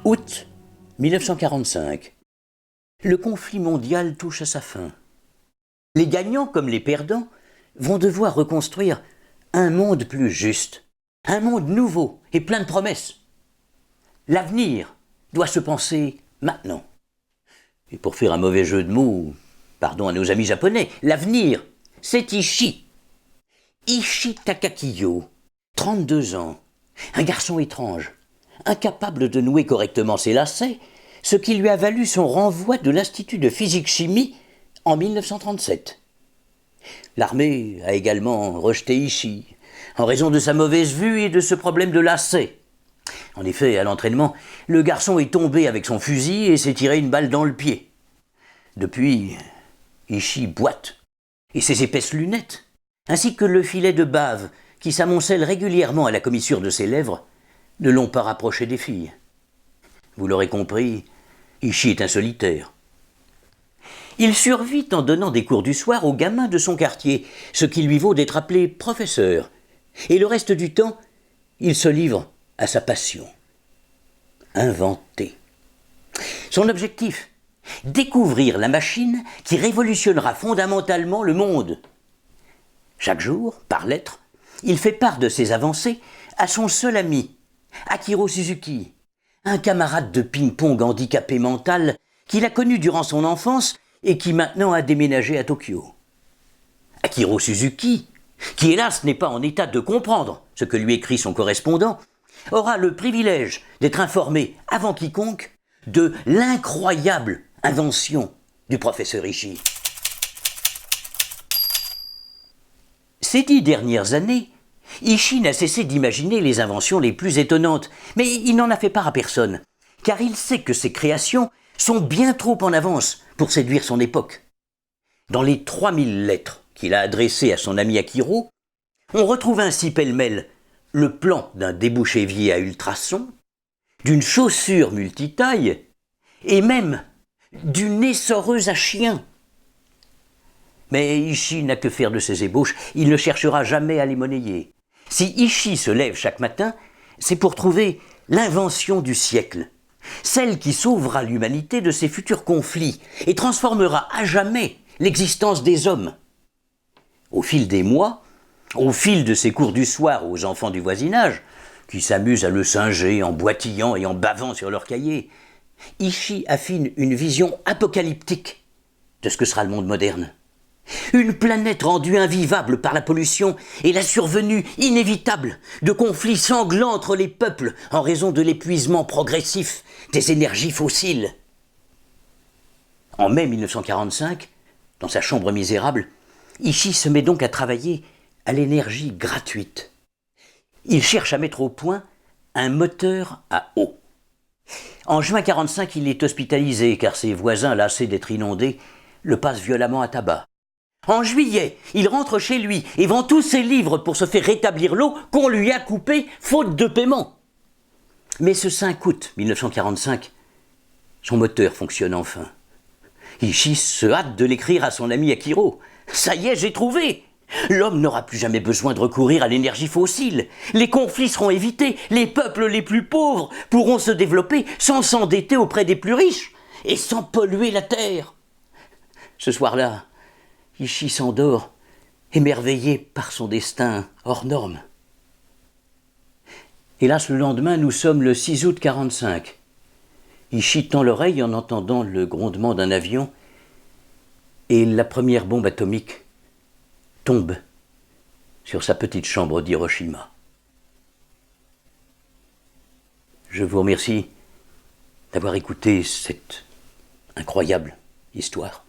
Août 1945. Le conflit mondial touche à sa fin. Les gagnants comme les perdants vont devoir reconstruire un monde plus juste, un monde nouveau et plein de promesses. L'avenir doit se penser maintenant. Et pour faire un mauvais jeu de mots, pardon à nos amis japonais, l'avenir, c'est Ishii. Ishii Takakiyo, 32 ans, un garçon étrange, incapable de nouer correctement ses lacets, ce qui lui a valu son renvoi de l'Institut de physique-chimie en 1937. L'armée a également rejeté Ishii, en raison de sa mauvaise vue et de ce problème de lacets. En effet, à l'entraînement, le garçon est tombé avec son fusil et s'est tiré une balle dans le pied. Depuis, Ishii boite, et ses épaisses lunettes, ainsi que le filet de bave qui s'amoncelle régulièrement à la commissure de ses lèvres, ne l'ont pas rapproché des filles. Vous l'aurez compris, Ishii est un solitaire. Il survit en donnant des cours du soir aux gamins de son quartier, ce qui lui vaut d'être appelé professeur. Et le reste du temps, il se livre à sa passion. Inventer. Son objectif, découvrir la machine qui révolutionnera fondamentalement le monde. Chaque jour, par lettre, il fait part de ses avancées à son seul ami, Akiro Suzuki, un camarade de ping-pong handicapé mental qu'il a connu durant son enfance et qui maintenant a déménagé à Tokyo. Akiro Suzuki, qui hélas n'est pas en état de comprendre ce que lui écrit son correspondant, aura le privilège d'être informé avant quiconque de l'incroyable invention du professeur Ishii. Ces 10 dernières années, Ishii n'a cessé d'imaginer les inventions les plus étonnantes, mais il n'en a fait part à personne, car il sait que ses créations sont bien trop en avance pour séduire son époque. Dans les 3000 lettres qu'il a adressées à son ami Akiro, on retrouve ainsi pêle-mêle le plan d'un débouche-évier à ultrasons, d'une chaussure multitaille et même d'une essoreuse à chien. Mais Ishii n'a que faire de ses ébauches, il ne cherchera jamais à les monnayer. Si Ishii se lève chaque matin, c'est pour trouver l'invention du siècle, celle qui sauvera l'humanité de ses futurs conflits et transformera à jamais l'existence des hommes. Au fil des mois, au fil de ses cours du soir aux enfants du voisinage, qui s'amusent à le singer en boitillant et en bavant sur leurs cahiers, Ishii affine une vision apocalyptique de ce que sera le monde moderne. Une planète rendue invivable par la pollution et la survenue inévitable de conflits sanglants entre les peuples en raison de l'épuisement progressif des énergies fossiles. En mai 1945, dans sa chambre misérable, Ishii se met donc à travailler à l'énergie gratuite. Il cherche à mettre au point un moteur à eau. En juin 1945, il est hospitalisé car ses voisins, lassés d'être inondés, le passent violemment à tabac. En juillet, il rentre chez lui et vend tous ses livres pour se faire rétablir l'eau qu'on lui a coupée faute de paiement. Mais ce 5 août 1945, son moteur fonctionne enfin. Ishii se hâte de l'écrire à son ami Akiro. « Ça y est, j'ai trouvé ! L'homme n'aura plus jamais besoin de recourir à l'énergie fossile. Les conflits seront évités, les peuples les plus pauvres pourront se développer sans s'endetter auprès des plus riches et sans polluer la terre. » Ce soir-là, Ishii s'endort, émerveillé par son destin hors norme. Hélas, le lendemain, nous sommes le 6 août 1945. Ishii tend l'oreille en entendant le grondement d'un avion et la première bombe atomique tombe sur sa petite chambre d'Hiroshima. Je vous remercie d'avoir écouté cette incroyable histoire.